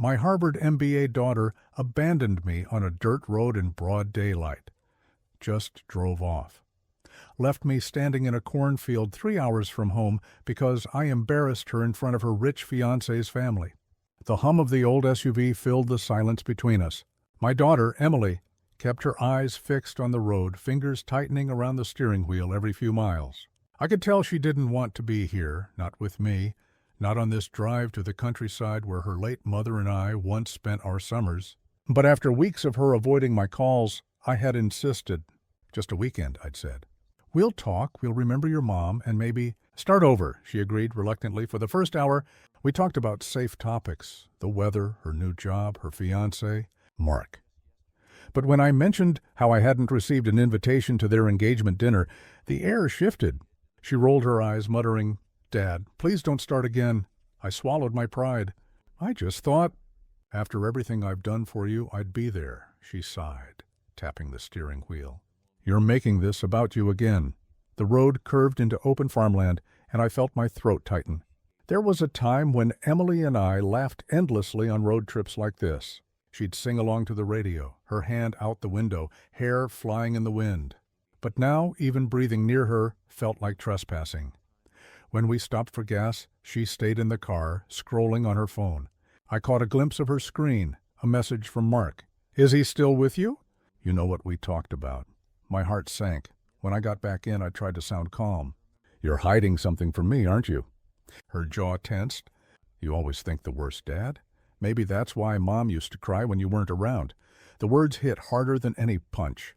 My Harvard MBA daughter abandoned me on a dirt road in broad daylight. Just drove off. Left me standing in a cornfield 3 hours from home because I embarrassed her in front of her rich fiancé's family. The hum of the old SUV filled the silence between us. My daughter, Emily, kept her eyes fixed on the road, fingers tightening around the steering wheel every few miles. I could tell she didn't want to be here, not with me, not on this drive to the countryside where her late mother and I once spent our summers. But after weeks of her avoiding my calls, I had insisted. Just a weekend, I'd said. We'll talk, we'll remember your mom, and maybe start over, she agreed reluctantly. For the first hour, we talked about safe topics, the weather, her new job, her fiancé, Mark. But when I mentioned how I hadn't received an invitation to their engagement dinner, the air shifted. She rolled her eyes, muttering, "Dad, please don't start again." I swallowed my pride. I just thought, after everything I've done for you, I'd be there, she sighed, tapping the steering wheel. You're making this about you again. The road curved into open farmland, and I felt my throat tighten. There was a time when Emily and I laughed endlessly on road trips like this. She'd sing along to the radio, her hand out the window, hair flying in the wind. But now, even breathing near her felt like trespassing. When we stopped for gas, she stayed in the car, scrolling on her phone. I caught a glimpse of her screen, a message from Mark. "Is he still with you?" You know what we talked about. My heart sank. When I got back in, I tried to sound calm. "You're hiding something from me, aren't you?" Her jaw tensed. "You always think the worst, Dad. Maybe that's why Mom used to cry when you weren't around." The words hit harder than any punch.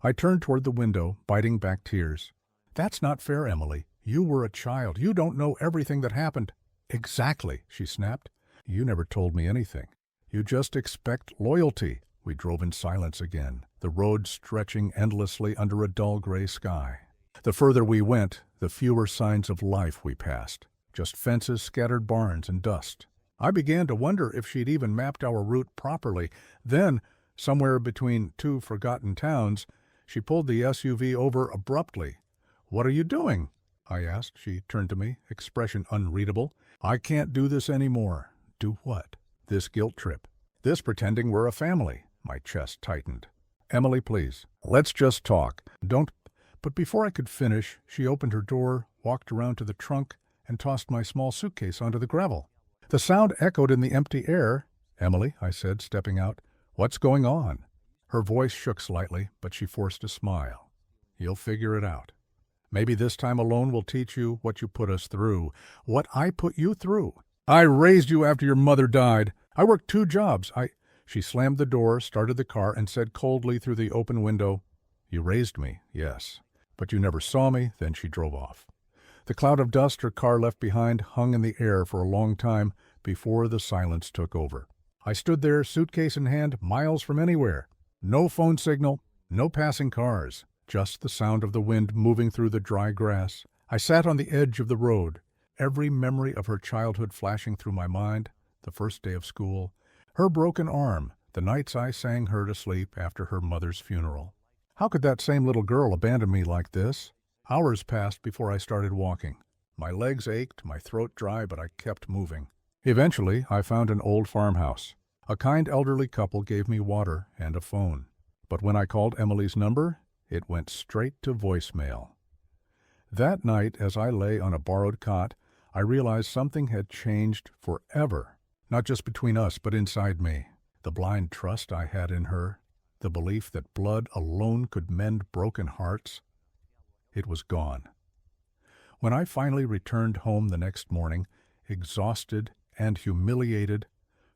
I turned toward the window, biting back tears. "That's not fair, Emily. You were a child. You don't know everything that happened." "Exactly," she snapped. "You never told me anything. You just expect loyalty." We drove in silence again, the road stretching endlessly under a dull gray sky. The further we went, the fewer signs of life we passed. Just fences, scattered barns, and dust. I began to wonder if she'd even mapped our route properly. Then, somewhere between two forgotten towns, she pulled the SUV over abruptly. "What are you doing?" I asked. She turned to me, expression unreadable. "I can't do this anymore." "Do what?" "This guilt trip. This pretending we're a family." My chest tightened. "Emily, please. Let's just talk. Don't—" But before I could finish, she opened her door, walked around to the trunk, and tossed my small suitcase onto the gravel. The sound echoed in the empty air. "Emily," I said, stepping out, "what's going on?" Her voice shook slightly, but she forced a smile. "You'll figure it out. Maybe this time alone will teach you what you put us through, what I put you through. I raised you after your mother died. I worked 2 jobs. She slammed the door, started the car, and said coldly through the open window, "You raised me, yes, but you never saw me." Then she drove off. The cloud of dust her car left behind hung in the air for a long time before the silence took over. I stood there, suitcase in hand, miles from anywhere. No phone signal, no passing cars, just the sound of the wind moving through the dry grass. I sat on the edge of the road, every memory of her childhood flashing through my mind, the first day of school, her broken arm, the nights I sang her to sleep after her mother's funeral. How could that same little girl abandon me like this? Hours passed before I started walking. My legs ached, my throat dry, but I kept moving. Eventually, I found an old farmhouse. A kind elderly couple gave me water and a phone. But when I called Emily's number, it went straight to voicemail. That night, as I lay on a borrowed cot, I realized something had changed forever. Not just between us, but inside me. The blind trust I had in her, the belief that blood alone could mend broken hearts, it was gone. When I finally returned home the next morning, exhausted and humiliated,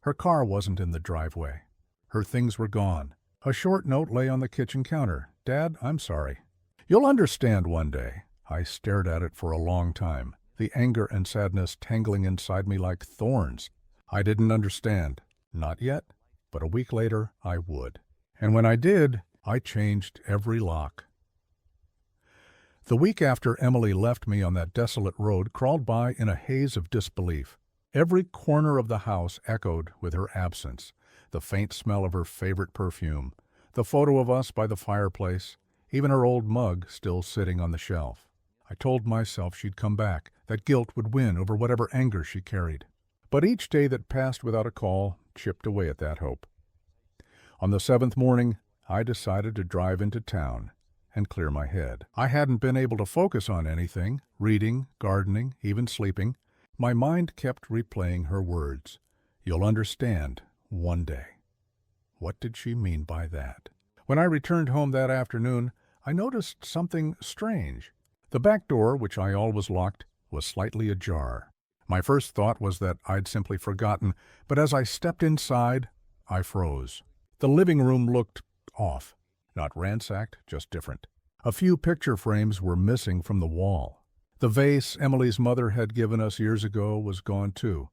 her car wasn't in the driveway. Her things were gone. A short note lay on the kitchen counter. "Dad, I'm sorry. You'll understand one day." I stared at it for a long time, the anger and sadness tangling inside me like thorns. I didn't understand. Not yet, but a week later I would. And when I did, I changed every lock. The week after Emily left me on that desolate road crawled by in a haze of disbelief. Every corner of the house echoed with her absence, the faint smell of her favorite perfume, the photo of us by the fireplace, even her old mug still sitting on the shelf. I told myself she'd come back, that guilt would win over whatever anger she carried. But each day that passed without a call chipped away at that hope. On the 7th morning, I decided to drive into town and clear my head. I hadn't been able to focus on anything, reading, gardening, even sleeping. My mind kept replaying her words. "You'll understand one day." What did she mean by that? When I returned home that afternoon, I noticed something strange. The back door, which I always locked, was slightly ajar. My first thought was that I'd simply forgotten, but as I stepped inside, I froze. The living room looked off. Not ransacked, just different. A few picture frames were missing from the wall. The vase Emily's mother had given us years ago was gone too.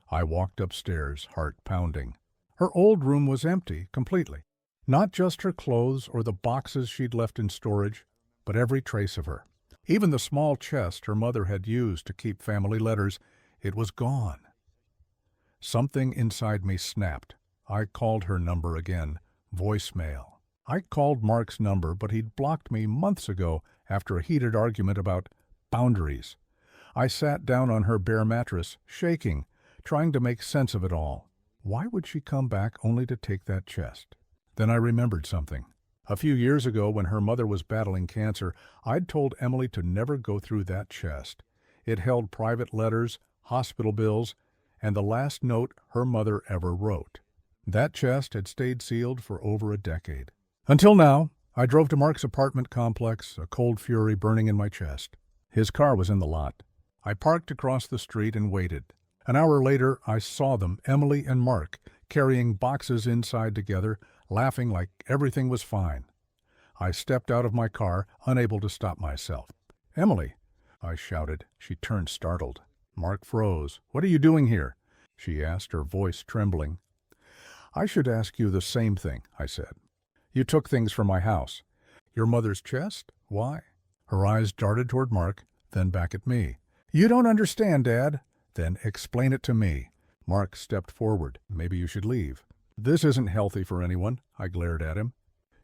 I walked upstairs, heart pounding. Her old room was empty, completely. Not just her clothes or the boxes she'd left in storage, but every trace of her. Even the small chest her mother had used to keep family letters, it was gone. Something inside me snapped. I called her number again. Voicemail. I called Mark's number, but he'd blocked me months ago after a heated argument about boundaries. I sat down on her bare mattress, shaking, trying to make sense of it all. Why would she come back only to take that chest? Then I remembered something. A few years ago, when her mother was battling cancer, I'd told Emily to never go through that chest. It held private letters, hospital bills, and the last note her mother ever wrote. That chest had stayed sealed for over a decade. Until now, I drove to Mark's apartment complex, a cold fury burning in my chest. His car was in the lot. I parked across the street and waited. An hour later, I saw them, Emily and Mark, carrying boxes inside together, laughing like everything was fine. I stepped out of my car, unable to stop myself. "Emily!" I shouted. She turned startled. Mark froze. "What are you doing here?" she asked, her voice trembling. "I should ask you the same thing," I said. "You took things from my house." "Your mother's chest? Why?" Her eyes darted toward Mark, then back at me. "You don't understand, Dad." "Then explain it to me." Mark stepped forward. "Maybe you should leave." "This isn't healthy for anyone," I glared at him.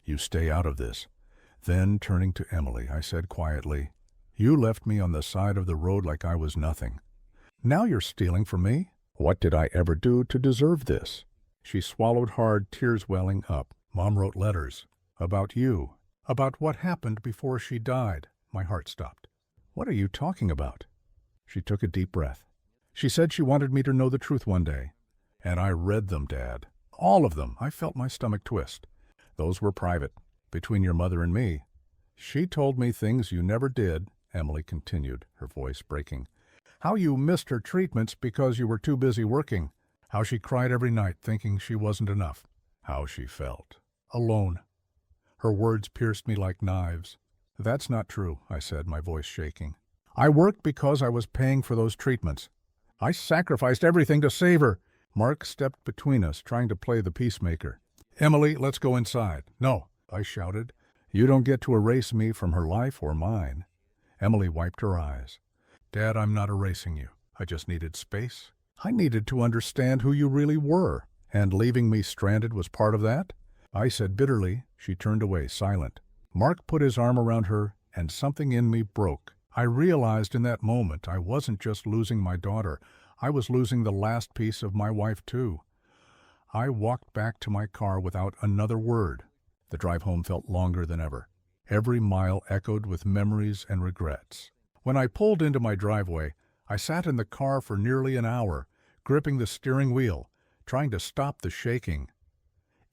"You stay out of this." Then, turning to Emily, I said quietly, "You left me on the side of the road like I was nothing. Now you're stealing from me? What did I ever do to deserve this?" She swallowed hard, tears welling up. "Mom wrote letters. About you. About what happened before she died." My heart stopped. "What are you talking about?" She took a deep breath. "She said she wanted me to know the truth one day. And I read them, Dad. All of them." I felt my stomach twist. "Those were private, between your mother and me. She told me things you never did," Emily continued, her voice breaking. "How you missed her treatments because you were too busy working. How she cried every night thinking she wasn't enough. How she felt. Alone." Her words pierced me like knives. "That's not true," I said, my voice shaking. "I worked because I was paying for those treatments. I sacrificed everything to save her." Mark stepped between us, trying to play the peacemaker. "Emily, let's go inside." "No," I shouted. "You don't get to erase me from her life or mine." Emily wiped her eyes. "Dad, I'm not erasing you. I just needed space. I needed to understand who you really were. And leaving me stranded was part of that?" I said bitterly. She turned away, silent. Mark put his arm around her, and something in me broke. I realized in that moment I wasn't just losing my daughter. I was losing the last piece of my wife, too. I walked back to my car without another word. The drive home felt longer than ever. Every mile echoed with memories and regrets. When I pulled into my driveway, I sat in the car for nearly an hour, gripping the steering wheel, trying to stop the shaking.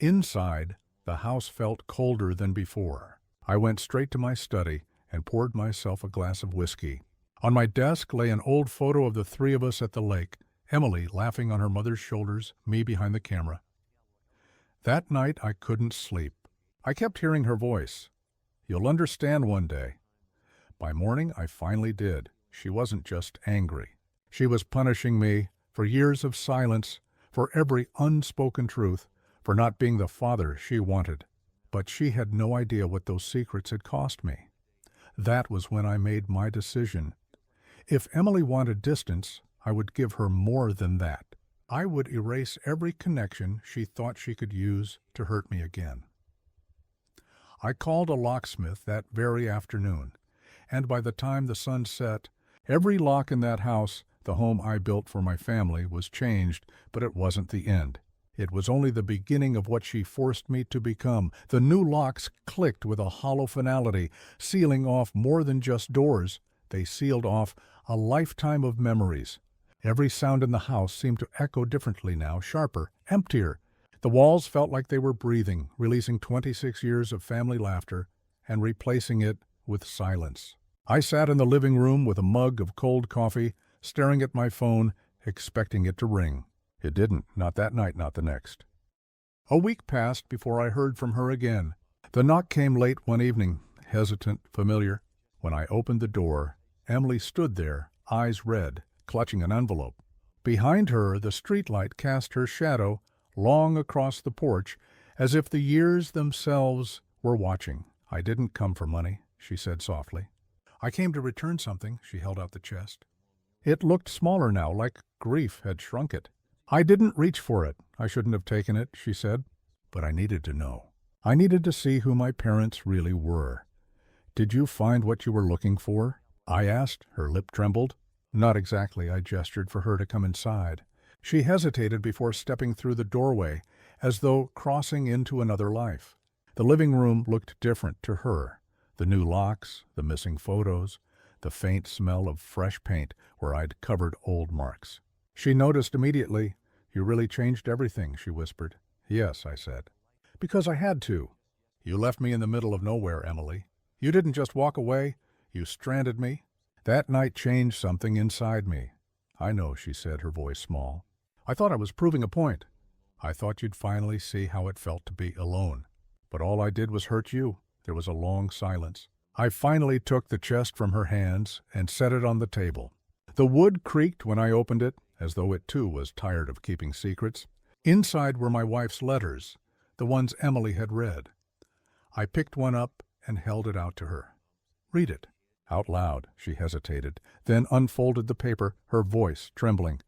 Inside, the house felt colder than before. I went straight to my study and poured myself a glass of whiskey. On my desk lay an old photo of the three of us at the lake, Emily laughing on her mother's shoulders, me behind the camera. That night I couldn't sleep. I kept hearing her voice. "You'll understand one day." By morning I finally did. She wasn't just angry. She was punishing me for years of silence, for every unspoken truth, for not being the father she wanted. But she had no idea what those secrets had cost me. That was when I made my decision. If Emily wanted distance, I would give her more than that. I would erase every connection she thought she could use to hurt me again. I called a locksmith that very afternoon, and by the time the sun set, every lock in that house, The home I built for my family was changed, but it wasn't the end. It was only the beginning of what she forced me to become. The new locks clicked with a hollow finality, sealing off more than just doors. They sealed off a lifetime of memories. Every sound in the house seemed to echo differently now, sharper, emptier. The walls felt like they were breathing, releasing 26 years of family laughter and replacing it with silence. I sat in the living room with a mug of cold coffee, staring at my phone, expecting it to ring. It didn't, not that night, not the next. A week passed before I heard from her again. The knock came late one evening, hesitant, familiar. When I opened the door, Emily stood there, eyes red, clutching an envelope. Behind her, the streetlight cast her shadow long across the porch, as if the years themselves were watching. "I didn't come for money," she said softly. "I came to return something." She held out the chest. It looked smaller now, like grief had shrunk it. "I didn't reach for it. I shouldn't have taken it," she said. "But I needed to know. I needed to see who my parents really were." "Did you find what you were looking for?" I asked. Her lip trembled. "Not exactly." I gestured for her to come inside. She hesitated before stepping through the doorway, as though crossing into another life. The living room looked different to her. The new locks, the missing photos, the faint smell of fresh paint where I'd covered old marks. She noticed immediately. "You really changed everything," she whispered. "Yes," I said. "Because I had to. You left me in the middle of nowhere, Emily. You didn't just walk away. You stranded me. That night changed something inside me." "I know," she said, her voice small. "I thought I was proving a point. I thought you'd finally see how it felt to be alone. But all I did was hurt you." There was a long silence. I finally took the chest from her hands and set it on the table. The wood creaked when I opened it, as though it too was tired of keeping secrets. Inside were my wife's letters, the ones Emily had read. I picked one up and held it out to her. "Read it." Out loud. She hesitated, then unfolded the paper, her voice trembling.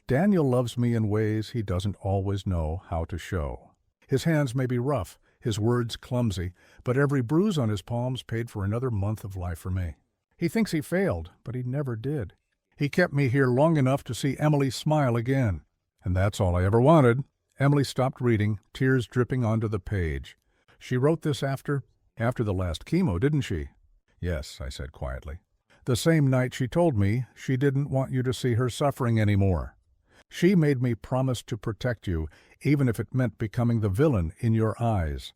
"Daniel loves me in ways he doesn't always know how to show. His hands may be rough, his words clumsy, but every bruise on his palms paid for another month of life for me. He thinks he failed, but he never did. He kept me here long enough to see Emily smile again. And that's all I ever wanted." Emily stopped reading, tears dripping onto the page. "She wrote this after the last chemo, didn't she?" "Yes," I said quietly. "The same night she told me she didn't want you to see her suffering anymore. She made me promise to protect you, even if it meant becoming the villain in your eyes."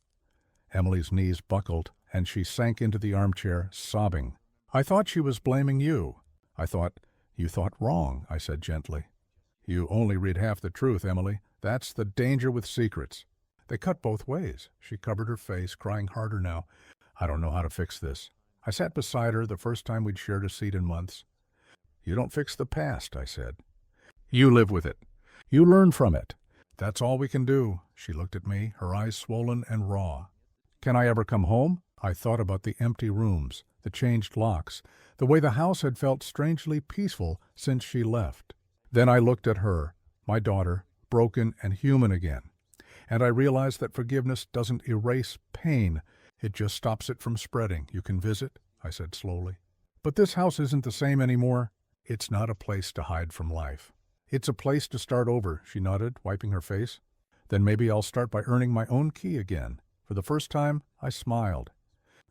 Emily's knees buckled, and she sank into the armchair, sobbing. "I thought she was blaming you. You thought wrong," I said gently. "You only read half the truth, Emily. That's the danger with secrets. They cut both ways." She covered her face, crying harder now. "I don't know how to fix this." I sat beside her, the first time we'd shared a seat in months. "You don't fix the past," I said. "You live with it. You learn from it. That's all we can do." She looked at me, her eyes swollen and raw. "Can I ever come home?" I thought about the empty rooms, the changed locks, the way the house had felt strangely peaceful since she left. Then I looked at her, my daughter, broken and human again. And I realized that forgiveness doesn't erase pain. It just stops it from spreading. "You can visit," I said slowly. "But this house isn't the same anymore." "It's not a place to hide from life. It's a place to start over," she nodded, wiping her face. "Then maybe I'll start by earning my own key again." For the first time, I smiled.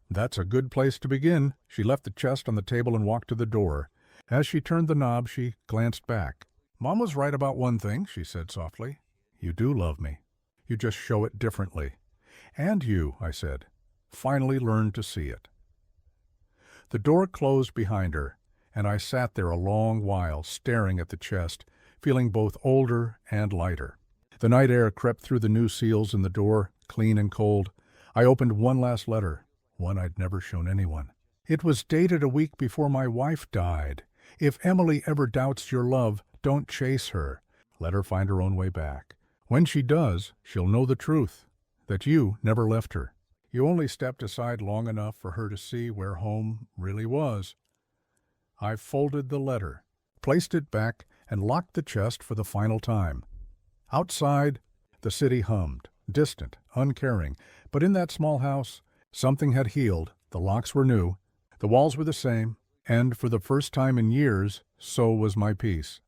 "That's a good place to begin." She left the chest on the table and walked to the door. As she turned the knob, she glanced back. "Mom was right about one thing," she said softly. "You do love me. You just show it differently." "And you," I said, "finally learned to see it." The door closed behind her, and I sat there a long while, staring at the chest, feeling both older and lighter. The night air crept through the new seals in the door, clean and cold. I opened one last letter, one I'd never shown anyone. It was dated a week before my wife died. "If Emily ever doubts your love, don't chase her. Let her find her own way back. When she does, she'll know the truth, that you never left her. You only stepped aside long enough for her to see where home really was." I folded the letter, placed it back, and locked the chest for the final time. Outside, the city hummed, distant, uncaring, but in that small house, something had healed. The locks were new, the walls were the same, And for the first time in years, so was my peace.